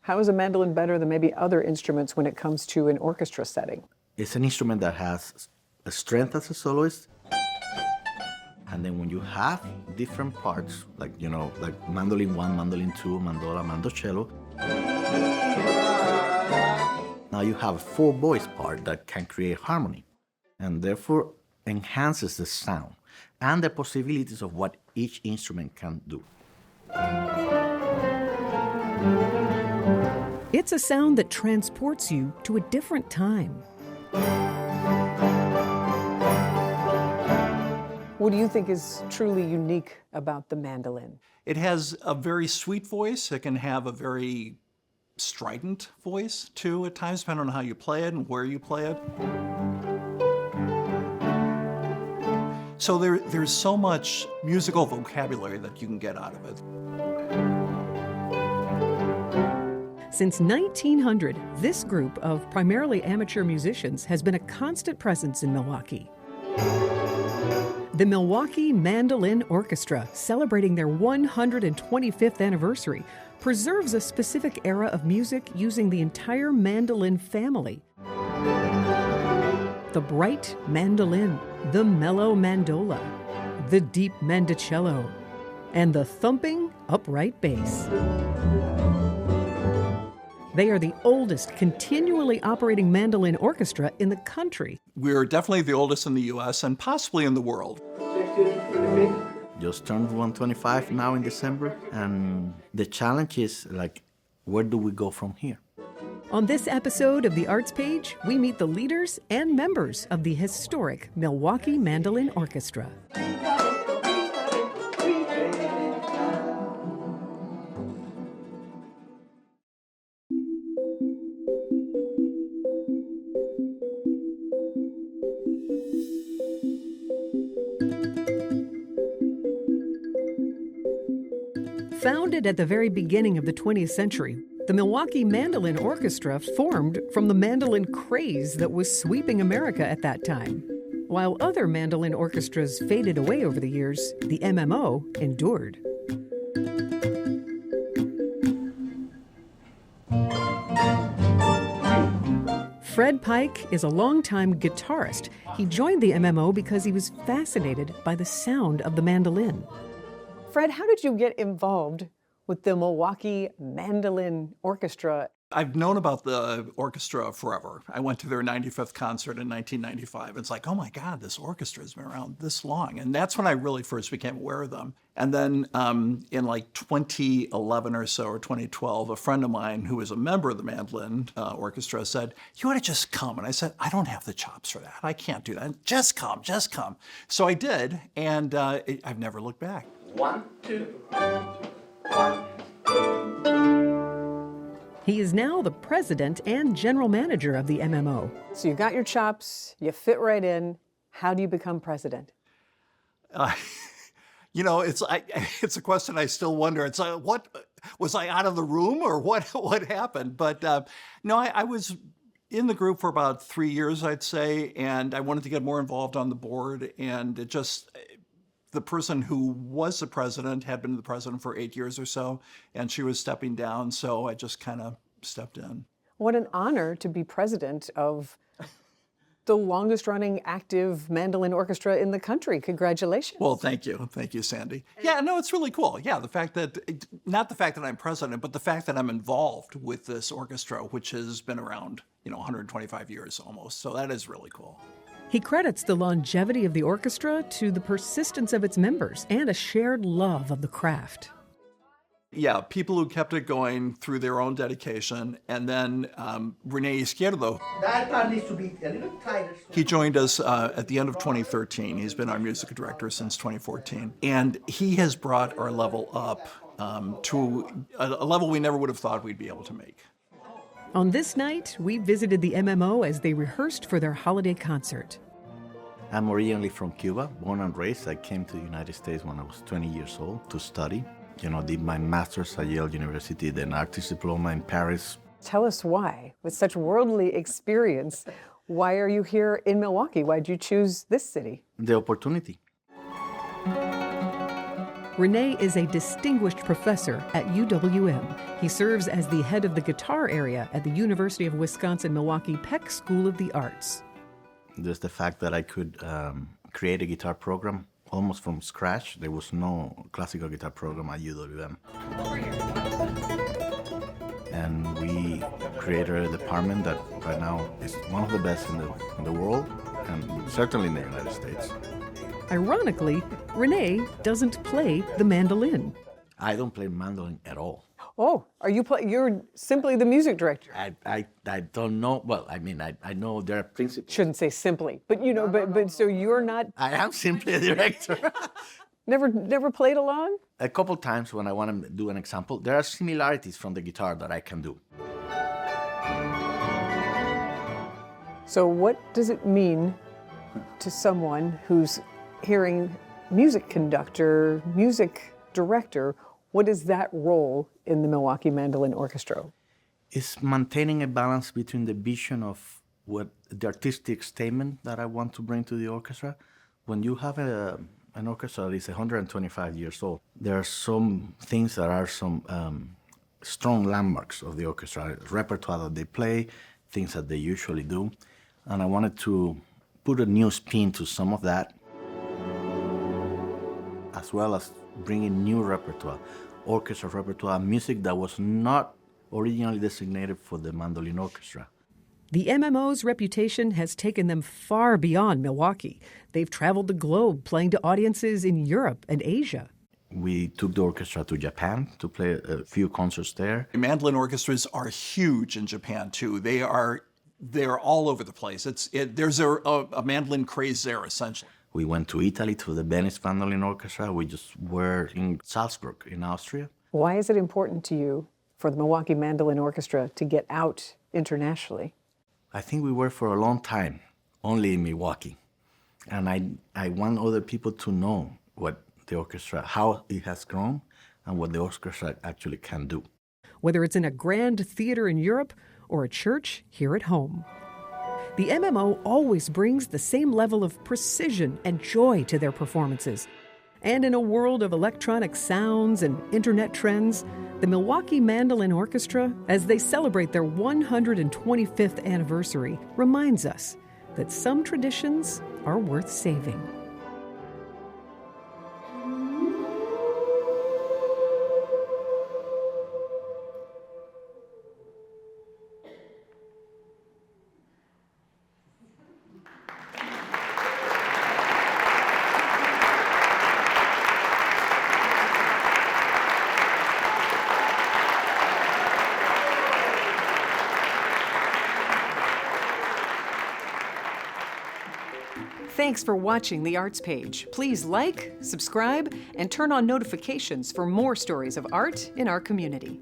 How is a mandolin better than maybe other instruments when it comes to an orchestra setting? It's an instrument that has a strength as a soloist. And then when you have different parts, like, like mandolin 1, mandolin 2, mandola, mandocello, now you have a four-voice part that can create harmony and therefore enhances the sound and the possibilities of what each instrument can do. It's a sound that transports you to a different time. What do you think is truly unique about the mandolin? It has a very sweet voice. It can have a very strident voice, too, at times, depending on how you play it and where you play it. So there's so much musical vocabulary that you can get out of it. Since 1900, this group of primarily amateur musicians has been a constant presence in Milwaukee. The Milwaukee Mandolin Orchestra, celebrating their 125th anniversary, preserves a specific era of music using the entire mandolin family. The bright mandolin, the mellow mandola, the deep mandocello, and the thumping upright bass. They are the oldest continually operating mandolin orchestra in the country. We're definitely the oldest in the U.S. and possibly in the world. Just turned 125 now in December, and the challenge is, where do we go from here? On this episode of The Arts Page, we meet the leaders and members of the historic Milwaukee Mandolin Orchestra. Founded at the very beginning of the 20th century, the Milwaukee Mandolin Orchestra formed from the mandolin craze that was sweeping America at that time. While other mandolin orchestras faded away over the years, the MMO endured. Fred Pike is a longtime guitarist. He joined the MMO because he was fascinated by the sound of the mandolin. Fred, how did you get involved with the Milwaukee Mandolin Orchestra? I've known about the orchestra forever. I went to their 95th concert in 1995. It's like, oh my God, this orchestra has been around this long. And that's when I really first became aware of them. And then in 2011 or so, or 2012, a friend of mine who was a member of the mandolin orchestra said, you ought to just come. And I said, I don't have the chops for that. I can't do that. Just come, just come. So I did, and I've never looked back. 1, 2, 1. He is now the president and general manager of the MMO. So you got your chops, you fit right in. How do you become president? It's a question I still wonder. It's what was I out of the room or what happened? But no, I was in the group for about 3 years, I'd say, and I wanted to get more involved on the board, and it just. The person who was the president had been the president for 8 years or so, and she was stepping down, so I just kind of stepped in. What an honor to be president of the longest-running active mandolin orchestra in the country. Congratulations. Well, thank you. Thank you, Sandy. Yeah, no, it's really cool. Yeah, not the fact that I'm president, but the fact that I'm involved with this orchestra, which has been around, 125 years almost, so that is really cool. He credits the longevity of the orchestra to the persistence of its members and a shared love of the craft. Yeah, people who kept it going through their own dedication. And then Rene Izquierdo, that part needs to be a little tighter. He joined us at the end of 2013. He's been our music director since 2014. And he has brought our level up to a level we never would have thought we'd be able to make. On this night, we visited the MMO as they rehearsed for their holiday concert. I'm originally from Cuba, born and raised. I came to the United States when I was 20 years old to study. Did my master's at Yale University, then artist diploma in Paris. Tell us why, with such worldly experience, why are you here in Milwaukee? Why did you choose this city? The opportunity. Rene is a distinguished professor at UWM. He serves as the head of the guitar area at the University of Wisconsin-Milwaukee Peck School of the Arts. There's the fact that I could create a guitar program almost from scratch. There was no classical guitar program at UWM. And we created a department that right now is one of the best in the world, and certainly in the United States. Ironically, Rene doesn't play the mandolin. I don't play mandolin at all. Oh, you're simply the music director. I don't know. Well, I mean, I know there are principles. Shouldn't say simply, but you know, but so you're not, I am simply a director. never played along? A couple times when I want to do an example, there are similarities from the guitar that I can do. So what does it mean to someone who's hearing music conductor, music director? What is that role in the Milwaukee Mandolin Orchestra? It's maintaining a balance between the vision of what the artistic statement that I want to bring to the orchestra. When you have an orchestra that is 125 years old, there are some things that are some strong landmarks of the orchestra, repertoire that they play, things that they usually do. And I wanted to put a new spin to some of that, as well as bringing new repertoire, orchestra repertoire, music that was not originally designated for the mandolin orchestra. The MMO's reputation has taken them far beyond Milwaukee. They've traveled the globe playing to audiences in Europe and Asia. We took the orchestra to Japan to play a few concerts there. Mandolin orchestras are huge in Japan too. They're all over the place. There's a mandolin craze there, essentially. We went to Italy to the Venice Mandolin Orchestra. We just were in Salzburg in Austria. Why is it important to you for the Milwaukee Mandolin Orchestra to get out internationally? I think we were for a long time only in Milwaukee. And I want other people to know what the orchestra, how it has grown and what the orchestra actually can do. Whether it's in a grand theater in Europe or a church here at home. The MMO always brings the same level of precision and joy to their performances. And in a world of electronic sounds and internet trends, the Milwaukee Mandolin Orchestra, as they celebrate their 125th anniversary, reminds us that some traditions are worth saving. Thanks for watching The Arts Page. Please like, subscribe, and turn on notifications for more stories of art in our community.